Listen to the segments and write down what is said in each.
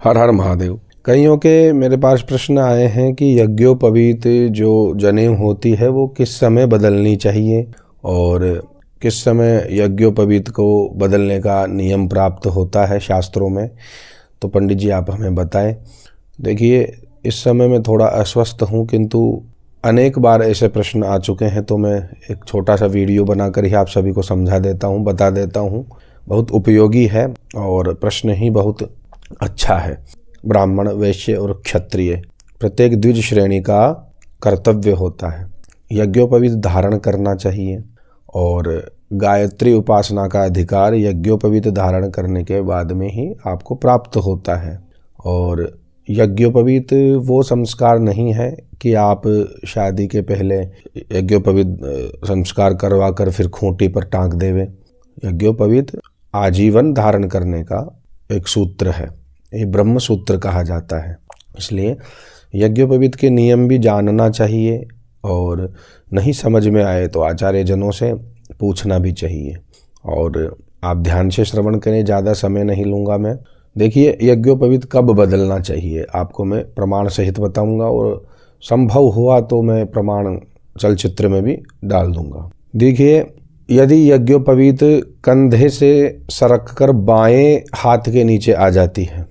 हर हर महादेव। कईयों के मेरे पास प्रश्न आए हैं कि यज्ञोपवीत जो जनेऊ होती है वो किस समय बदलनी चाहिए और किस समय यज्ञोपवीत को बदलने का नियम प्राप्त होता है शास्त्रों में। तो पंडित जी आप हमें बताएं। देखिए, इस समय मैं थोड़ा अस्वस्थ हूँ, किंतु अनेक बार ऐसे प्रश्न आ चुके हैं तो मैं एक छोटा सा वीडियो बनाकर ही आप सभी को समझा देता हूँ, बता देता हूँ। बहुत उपयोगी है और प्रश्न ही बहुत अच्छा है। ब्राह्मण, वैश्य और क्षत्रिय प्रत्येक द्विज श्रेणी का कर्तव्य होता है यज्ञोपवीत धारण करना चाहिए, और गायत्री उपासना का अधिकार यज्ञोपवीत धारण करने के बाद में ही आपको प्राप्त होता है। और यज्ञोपवीत वो संस्कार नहीं है कि आप शादी के पहले यज्ञोपवीत संस्कार करवा कर फिर खूंटी पर टांग देवे। यज्ञोपवीत आजीवन धारण करने का एक सूत्र है, ये ब्रह्म सूत्र कहा जाता है। इसलिए यज्ञोपवीत के नियम भी जानना चाहिए, और नहीं समझ में आए तो आचार्य जनों से पूछना भी चाहिए। और आप ध्यान से श्रवण करें, ज़्यादा समय नहीं लूँगा मैं। देखिए, यज्ञोपवीत कब बदलना चाहिए आपको मैं प्रमाण सहित बताऊंगा, और संभव हुआ तो मैं प्रमाण चलचित्र में भी डाल दूंगा। देखिए, यदि यज्ञोपवीत कंधे से सरक कर बाएं हाथ के नीचे आ जाती है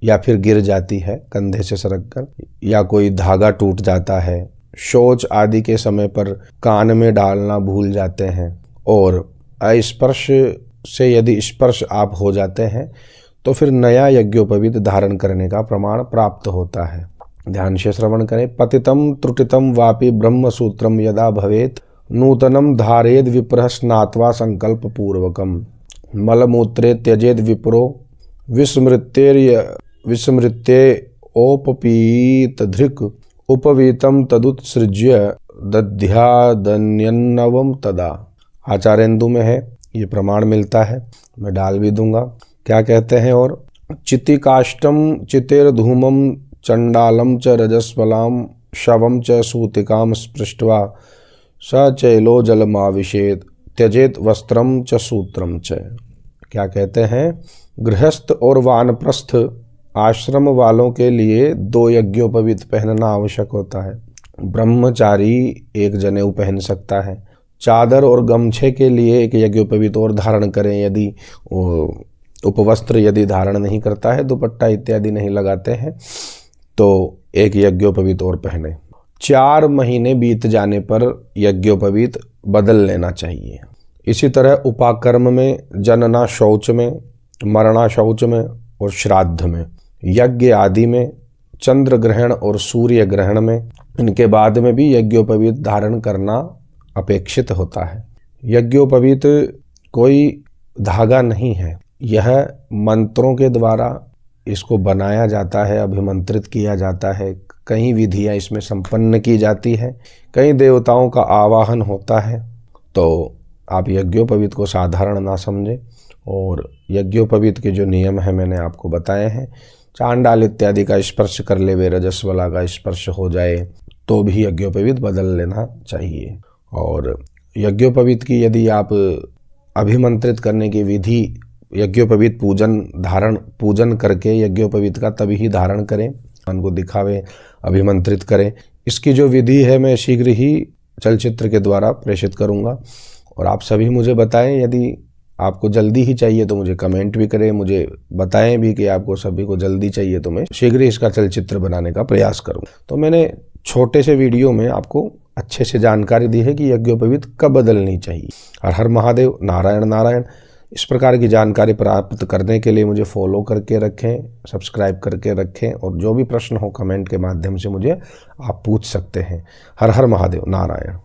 या फिर गिर जाती है कंधे से सरक कर, या कोई धागा टूट जाता है, शौच आदि के समय पर कान में डालना भूल जाते हैं, और अस्पर्श से यदि स्पर्श आप हो जाते हैं तो फिर नया यज्ञोपवीत धारण करने का प्रमाण प्राप्त होता है। ध्यान से श्रवण करें। पतितम त्रुटितम वापि ब्रह्म सूत्रम यदा भवेत नूतनम धारेद विप्रः स्नात्वा संकल्प पूर्वकम मलमूत्रे त्यजेद विप्रो विस्मृत्योपपीत धृक् उपवीतम तदुत्सृज्य दध्यादन्यन्नवम तदा। आचार्येन्दु में है, ये प्रमाण मिलता है, मैं डाल भी दूंगा। क्या कहते हैं? और चितिकाष्टम चितेर धूमम चंडालम च रजस्वलाम शवम च सूतिकाम स्पृष्ट्वा स चैलो जलमाविशेत त्यजेत वस्त्रम च सूत्रम च। क्या कहते हैं? गृहस्थ और वानप्रस्थ आश्रम वालों के लिए 2 यज्ञोपवीत पहनना आवश्यक होता है। ब्रह्मचारी एक जनेऊ पहन सकता है। चादर और गमछे के लिए एक यज्ञोपवीत और धारण करें। यदि उपवस्त्र यदि धारण नहीं करता है, दुपट्टा इत्यादि नहीं लगाते हैं, तो एक यज्ञोपवीत और पहने। 4 महीने बीत जाने पर यज्ञोपवीत बदल लेना चाहिए। इसी तरह उपाकर्म में, जनना शौच में, मरणा शौच में और श्राद्ध में, यज्ञ आदि में, चंद्र ग्रहण और सूर्य ग्रहण में, इनके बाद में भी यज्ञोपवीत धारण करना अपेक्षित होता है। यज्ञोपवीत कोई धागा नहीं है, यह मंत्रों के द्वारा इसको बनाया जाता है, अभिमंत्रित किया जाता है। कई विधियां इसमें संपन्न की जाती है, कई देवताओं का आवाहन होता है। तो आप यज्ञोपवीत को साधारण ना समझें, और यज्ञोपवीत के जो नियम हैं मैंने आपको बताए हैं। चांडाल इत्यादि का स्पर्श कर ले, वे रजस्वला का स्पर्श हो जाए तो भी यज्ञोपवीत बदल लेना चाहिए। और यज्ञोपवीत की यदि आप अभिमंत्रित करने की विधि, यज्ञोपवीत पूजन करके यज्ञोपवीत का तभी ही धारण करें, उनको दिखावे, अभिमंत्रित करें। इसकी जो विधि है मैं शीघ्र ही चलचित्र के द्वारा प्रेषित करूंगा। और आप सभी मुझे बताएं, यदि आपको जल्दी ही चाहिए तो मुझे कमेंट भी करें, मुझे बताएं भी कि आपको सभी को जल्दी चाहिए, तो मैं शीघ्र ही इसका चलचित्र बनाने का प्रयास करूँ। तो मैंने छोटे से वीडियो में आपको अच्छे से जानकारी दी है कि यज्ञोपवीत कब बदलनी चाहिए। हर हर महादेव, नारायण नारायण। इस प्रकार की जानकारी प्राप्त करने के लिए मुझे फॉलो करके रखें, सब्सक्राइब करके रखें, और जो भी प्रश्न हो कमेंट के माध्यम से मुझे आप पूछ सकते हैं। हर हर महादेव, नारायण।